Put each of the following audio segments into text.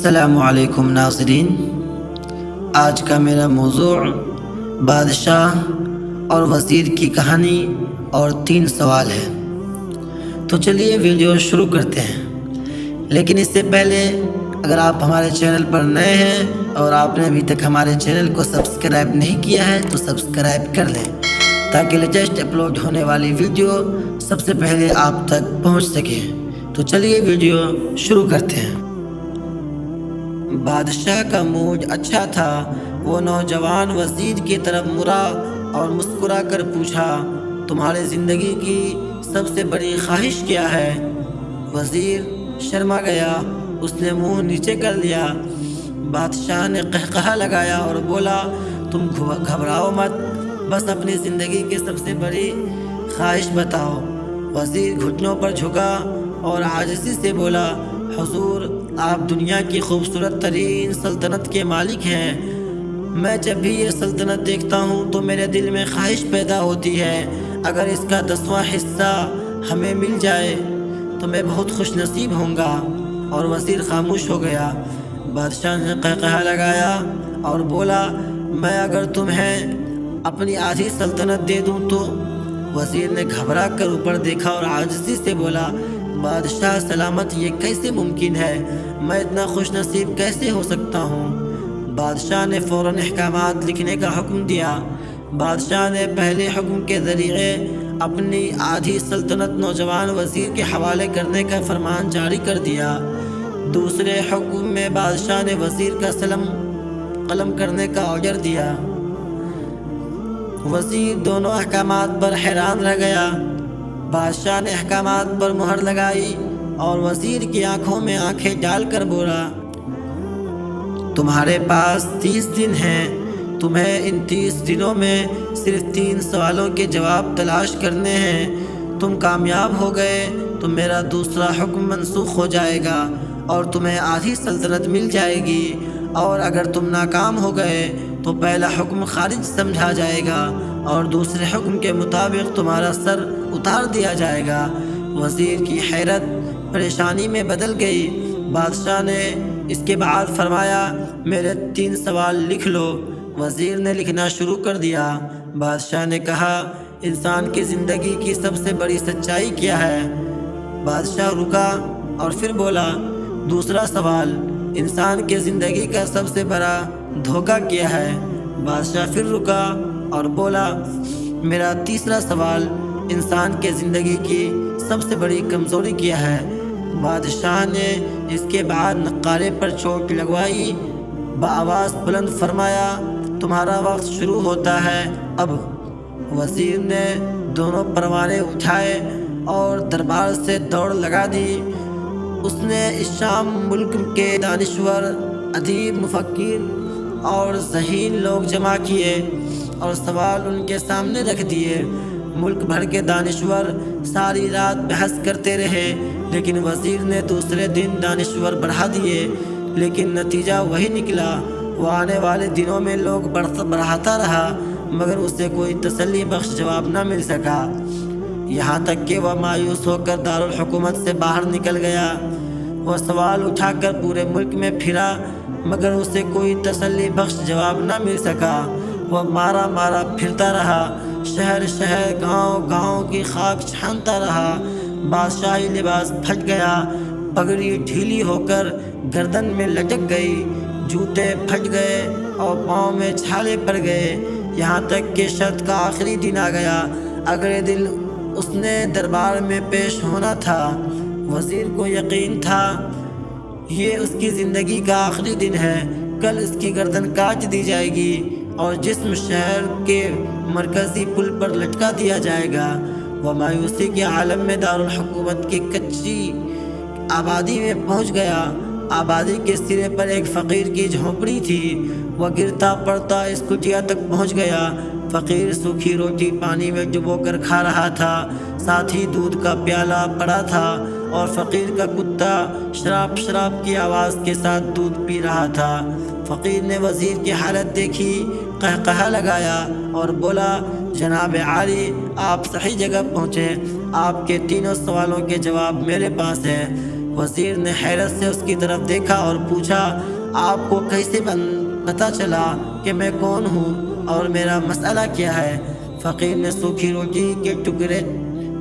السلام علیکم ناظرین، آج کا میرا موضوع بادشاہ اور وزیر کی کہانی اور 3 سوال ہے۔ تو چلیے ویڈیو شروع کرتے ہیں، لیکن اس سے پہلے اگر آپ ہمارے چینل پر نئے ہیں اور آپ نے ابھی تک ہمارے چینل کو سبسکرائب نہیں کیا ہے تو سبسکرائب کر لیں تاکہ لیٹسٹ اپلوڈ ہونے والی ویڈیو سب سے پہلے آپ تک پہنچ سکے۔ تو چلیے ویڈیو شروع کرتے ہیں۔ بادشاہ کا موڈ اچھا تھا۔ وہ نوجوان وزیر کی طرف مڑا اور مسکرا کر پوچھا، تمہاری زندگی کی سب سے بڑی خواہش کیا ہے؟ وزیر شرما گیا، اس نے منہ نیچے کر لیا۔ بادشاہ نے قہقہہ لگایا اور بولا، تم گھبراؤ مت، بس اپنی زندگی کی سب سے بڑی خواہش بتاؤ۔ وزیر گھٹنوں پر جھکا اور عاجزی سے بولا، حضور، آپ دنیا کی خوبصورت ترین سلطنت کے مالک ہیں۔ میں جب بھی یہ سلطنت دیکھتا ہوں تو میرے دل میں خواہش پیدا ہوتی ہے، اگر اس کا 10واں حصہ ہمیں مل جائے تو میں بہت خوش نصیب ہوں گا۔ اور وزیر خاموش ہو گیا۔ بادشاہ نے قہقہہ لگایا اور بولا، میں اگر تمہیں اپنی آدھی سلطنت دے دوں تو؟ وزیر نے گھبرا کر اوپر دیکھا اور عاجزی سے بولا، بادشاہ سلامت، یہ کیسے ممکن ہے؟ میں اتنا خوش نصیب کیسے ہو سکتا ہوں؟ بادشاہ نے فوراً احکامات لکھنے کا حکم دیا۔ بادشاہ نے پہلے حکم کے ذریعے اپنی آدھی سلطنت نوجوان وزیر کے حوالے کرنے کا فرمان جاری کر دیا۔ دوسرے حکم میں بادشاہ نے وزیر کا قلم کرنے کا آرڈر دیا۔ وزیر دونوں احکامات پر حیران رہ گیا۔ بادشاہ نے احکامات پر مہر لگائی اور وزیر کی آنکھوں میں آنکھیں ڈال کر بولا، تمہارے پاس 30 دن ہیں۔ تمہیں ان 30 دنوں میں صرف 3 سوالوں کے جواب تلاش کرنے ہیں۔ تم کامیاب ہو گئے تو میرا دوسرا حکم منسوخ ہو جائے گا اور تمہیں آدھی سلطنت مل جائے گی، اور اگر تم ناکام ہو گئے تو پہلا حکم خارج سمجھا جائے گا اور دوسرے حکم کے مطابق تمہارا سر اتار دیا جائے گا۔ وزیر کی حیرت پریشانی میں بدل گئی۔ بادشاہ نے اس کے بعد فرمایا، میرے 3 سوال لکھ لو۔ وزیر نے لکھنا شروع کر دیا۔ بادشاہ نے کہا، انسان کی زندگی کی سب سے بڑی سچائی کیا ہے؟ بادشاہ رکا اور پھر بولا، دوسرا سوال، انسان کی زندگی کا سب سے بڑا دھوکہ کیا ہے؟ بادشاہ پھر رکا اور بولا، میرا تیسرا سوال، انسان کے زندگی کی سب سے بڑی کمزوری کیا ہے؟ بادشاہ نے اس کے بعد نقارے پر چوٹ لگوائی، بآواز بلند فرمایا، تمہارا وقت شروع ہوتا ہے اب۔ وزیر نے دونوں پروانے اٹھائے اور دربار سے دوڑ لگا دی۔ اس نے اس شام ملک کے دانشور، ادیب، مفکر اور ذہین لوگ جمع کیے اور سوال ان کے سامنے رکھ دیے۔ ملک بھر کے دانشور ساری رات بحث کرتے رہے، لیکن وزیر نے دوسرے دن دانشور بڑھا دیے، لیکن نتیجہ وہی نکلا۔ وہ آنے والے دنوں میں لوگ بڑھاتا رہا، مگر اسے کوئی تسلی بخش جواب نہ مل سکا، یہاں تک کہ وہ مایوس ہو کر دارالحکومت سے باہر نکل گیا۔ وہ سوال اٹھا کر پورے ملک میں پھرا، مگر اسے کوئی تسلی بخش جواب نہ مل سکا۔ وہ مارا پھرتا رہا، شہر شہر، گاؤں گاؤں کی خاک چھانتا رہا۔ بادشاہی لباس پھٹ گیا، پگڑی ڈھیلی ہو کر گردن میں لٹک گئی، جوتے پھٹ گئے اور پاؤں میں چھالے پڑ گئے، یہاں تک کہ شرط کا آخری دن آ گیا۔ اگلے دن اس نے دربار میں پیش ہونا تھا۔ وزیر کو یقین تھا یہ اس کی زندگی کا آخری دن ہے، کل اس کی گردن کاٹ دی جائے گی اور جسم شہر کے مرکزی پل پر لٹکا دیا جائے گا۔ وہ مایوسی کے عالم میں دارالحکومت کی کچی آبادی میں پہنچ گیا۔ آبادی کے سرے پر ایک فقیر کی جھونپڑی تھی۔ وہ گرتا پڑتا اس کٹیا تک پہنچ گیا۔ فقیر سوکھی روٹی پانی میں ڈبو کر کھا رہا تھا، ساتھ ہی دودھ کا پیالہ پڑا تھا اور فقیر کا کتا شراب شراب کی آواز کے ساتھ دودھ پی رہا تھا۔ فقیر نے وزیر کی حالت دیکھی، قہقہہ لگایا اور بولا، جناب عالی، آپ صحیح جگہ پہنچے، آپ کے 3 سوالوں کے جواب میرے پاس ہیں۔ وزیر نے حیرت سے اس کی طرف دیکھا اور پوچھا، آپ کو کیسے پتہ چلا کہ میں کون ہوں اور میرا مسئلہ کیا ہے؟ فقیر نے سوکھی روٹی کے ٹکڑے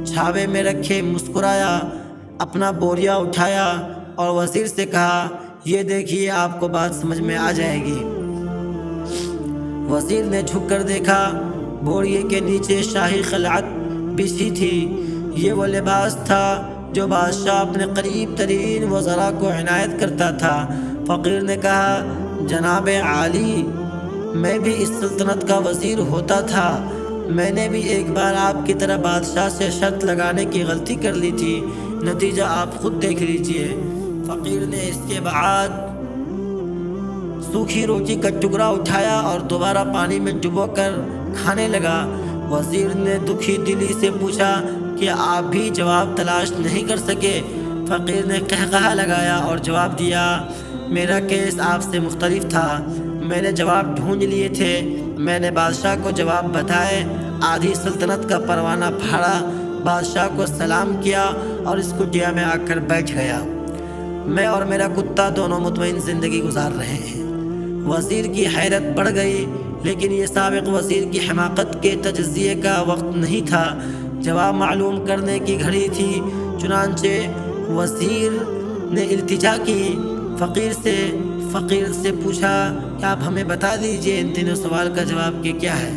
چھاوے میں رکھے مسکرایا، اپنا بوریا اٹھایا اور وزیر سے کہا، یہ دیکھیے، آپ کو بات سمجھ میں آ جائے گی۔ وزیر نے جھک کر دیکھا، بوریے کے نیچے شاہی خلعت بچھی تھی۔ یہ وہ لباس تھا جو بادشاہ اپنے قریب ترین وزراء کو عنایت کرتا تھا۔ فقیر نے کہا، جناب عالی، میں بھی اس سلطنت کا وزیر ہوتا تھا۔ میں نے بھی ایک بار آپ کی طرح بادشاہ سے شرط لگانے کی غلطی کر لی تھی، نتیجہ آپ خود دیکھ لیجئے۔ فقیر نے اس کے بعد سوکھی روٹی کا ٹکڑا اٹھایا اور دوبارہ پانی میں ڈبو کر کھانے لگا۔ وزیر نے دکھی دلی سے پوچھا، کیا آپ بھی جواب تلاش نہیں کر سکے؟ فقیر نے قہقہہ لگایا اور جواب دیا، میرا کیس آپ سے مختلف تھا۔ میں نے جواب ڈھونڈ لیے تھے۔ میں نے بادشاہ کو جواب بتائے، آدھی سلطنت کا پروانہ پھاڑا، بادشاہ کو سلام کیا اور اس کٹیا میں آ کر بیٹھ گیا۔ میں اور میرا کتا دونوں مطمئن زندگی گزار رہے ہیں۔ وزیر کی حیرت بڑھ گئی، لیکن یہ سابق وزیر کی حماقت کے تجزیے کا وقت نہیں تھا، جواب معلوم کرنے کی گھڑی تھی۔ چنانچہ وزیر نے التجا کی، فقیر سے پوچھا کہ آپ ہمیں بتا دیجئے ان تینوں سوال کا جواب کہ کیا ہے؟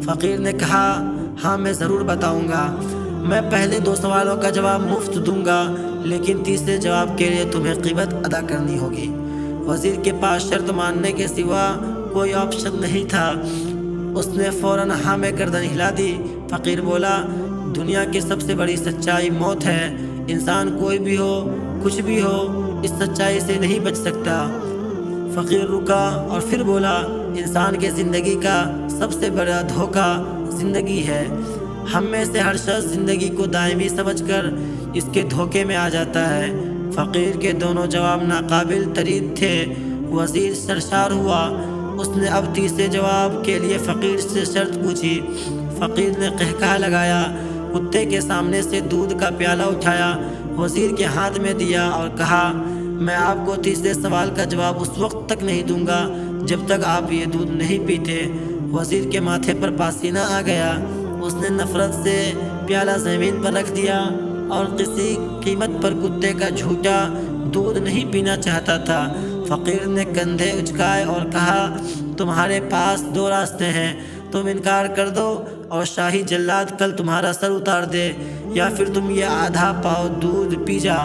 فقیر نے کہا، ہاں میں ضرور بتاؤں گا۔ میں پہلے 2 سوالوں کا جواب مفت دوں گا، لیکن تیسرے جواب کے لیے تمہیں قیمت ادا کرنی ہوگی۔ وزیر کے پاس شرط ماننے کے سوا کوئی آپشن نہیں تھا۔ اس نے فوراً ہاں میں گردن ہلا دی۔ فقیر بولا، دنیا کی سب سے بڑی سچائی موت ہے۔ انسان کوئی بھی ہو، کچھ بھی ہو، اس سچائی سے نہیں بچ سکتا۔ فقیر رکا اور پھر بولا، انسان کے زندگی کا سب سے بڑا دھوکہ زندگی ہے۔ ہم میں سے ہر شخص زندگی کو دائمی سمجھ کر اس کے دھوکے میں آ جاتا ہے۔ فقیر کے دونوں جواب ناقابل تردید تھے۔ وزیر سرشار ہوا۔ اس نے اب تیسرے جواب کے لیے فقیر سے شرط پوچھی۔ فقیر نے قہقہہ لگایا، کتے کے سامنے سے دودھ کا پیالہ اٹھایا، وزیر کے ہاتھ میں دیا اور کہا، میں آپ کو تیسرے سوال کا جواب اس وقت تک نہیں دوں گا جب تک آپ یہ دودھ نہیں پیتے۔ وزیر کے ماتھے پر پسینہ آ گیا۔ اس نے نفرت سے پیالہ زمین پر رکھ دیا اور کسی قیمت پر کتے کا جھوٹا دودھ نہیں پینا چاہتا تھا۔ فقیر نے کندھے اچکائے اور کہا، تمہارے پاس 2 راستے ہیں، تم انکار کر دو اور شاہی جلاد کل تمہارا سر اتار دے، یا پھر تم یہ آدھا پاؤ دودھ پی جا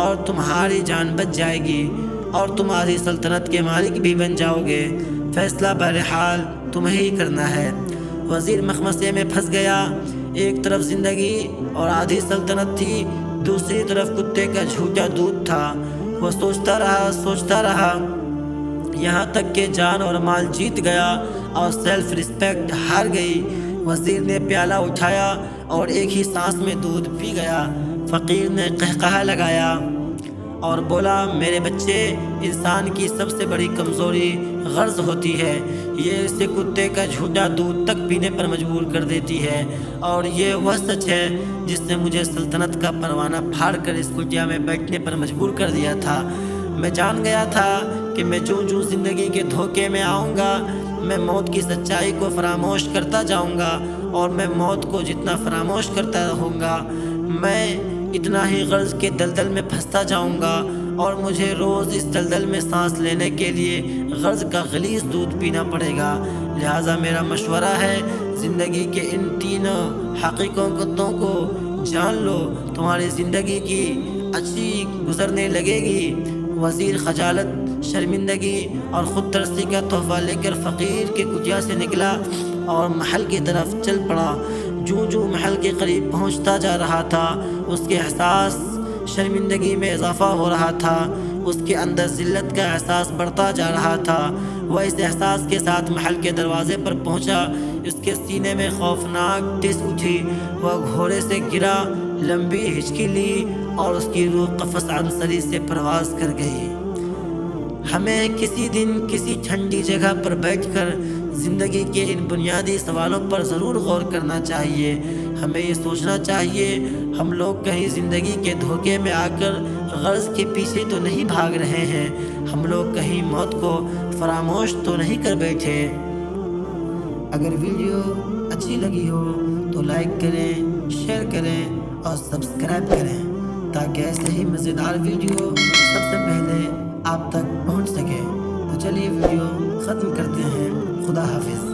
اور تمہاری جان بچ جائے گی اور تم آدھی سلطنت کے مالک بھی بن جاؤ گے۔ فیصلہ بہرحال تمہیں ہی کرنا ہے۔ وزیر مخمصے میں پھنس گیا۔ ایک طرف زندگی اور آدھی سلطنت تھی، دوسری طرف کتے کا جھوٹا دودھ تھا۔ وہ سوچتا رہا یہاں تک کہ جان اور مال جیت گیا اور سیلف رسپیکٹ ہار گئی۔ وزیر نے پیالہ اٹھایا اور ایک ہی سانس میں دودھ پی گیا۔ فقیر نے قہقہہ لگایا اور بولا، میرے بچے، انسان کی سب سے بڑی کمزوری غرض ہوتی ہے۔ یہ اسے کتے کا جھوٹا دودھ تک پینے پر مجبور کر دیتی ہے، اور یہ وہ سچ ہے جس نے مجھے سلطنت کا پروانہ پھاڑ کر اس کٹیا میں بیٹھنے پر مجبور کر دیا تھا۔ میں جان گیا تھا کہ میں جوں زندگی کے دھوکے میں آؤں گا، میں موت کی سچائی کو فراموش کرتا جاؤں گا، اور میں موت کو جتنا فراموش کرتا رہوں گا، میں اتنا ہی غرض کے دلدل میں پھنستا جاؤں گا، اور مجھے روز اس دلدل میں سانس لینے کے لیے غرض کا غلیظ دودھ پینا پڑے گا۔ لہٰذا میرا مشورہ ہے، زندگی کے ان 3 حقیقتوں کو جان لو، تمہاری زندگی کی اچھی گزرنے لگے گی۔ وزیر خجالت، شرمندگی اور خود ترسی کا تحفہ لے کر فقیر کے کٹیا سے نکلا اور محل کی طرف چل پڑا۔ جو محل کے قریب پہنچتا جا رہا تھا، اس کے احساس شرمندگی میں اضافہ ہو رہا تھا، اس کے اندر ذلت کا احساس بڑھتا جا رہا تھا۔ وہ اس احساس کے ساتھ محل کے دروازے پر پہنچا، اس کے سینے میں خوفناک ٹس اٹھی، وہ گھوڑے سے گرا، لمبی ہچکی لی اور اس کی روح قفس عنصری سے پرواز کر گئی۔ ہمیں کسی دن کسی ٹھنڈی جگہ پر بیٹھ کر زندگی کے ان بنیادی سوالوں پر ضرور غور کرنا چاہیے۔ ہمیں یہ سوچنا چاہیے، ہم لوگ کہیں زندگی کے دھوکے میں آ کر غرض کے پیچھے تو نہیں بھاگ رہے ہیں، ہم لوگ کہیں موت کو فراموش تو نہیں کر بیٹھے۔ اگر ویڈیو اچھی لگی ہو تو لائک کریں، شیئر کریں اور سبسکرائب کریں تاکہ ایسے ہی مزیدار ویڈیو سب سے پہلے آپ تک پہنچ سکے۔ تو چلیے ویڈیو ختم کرتے ہیں، خدا حافظ۔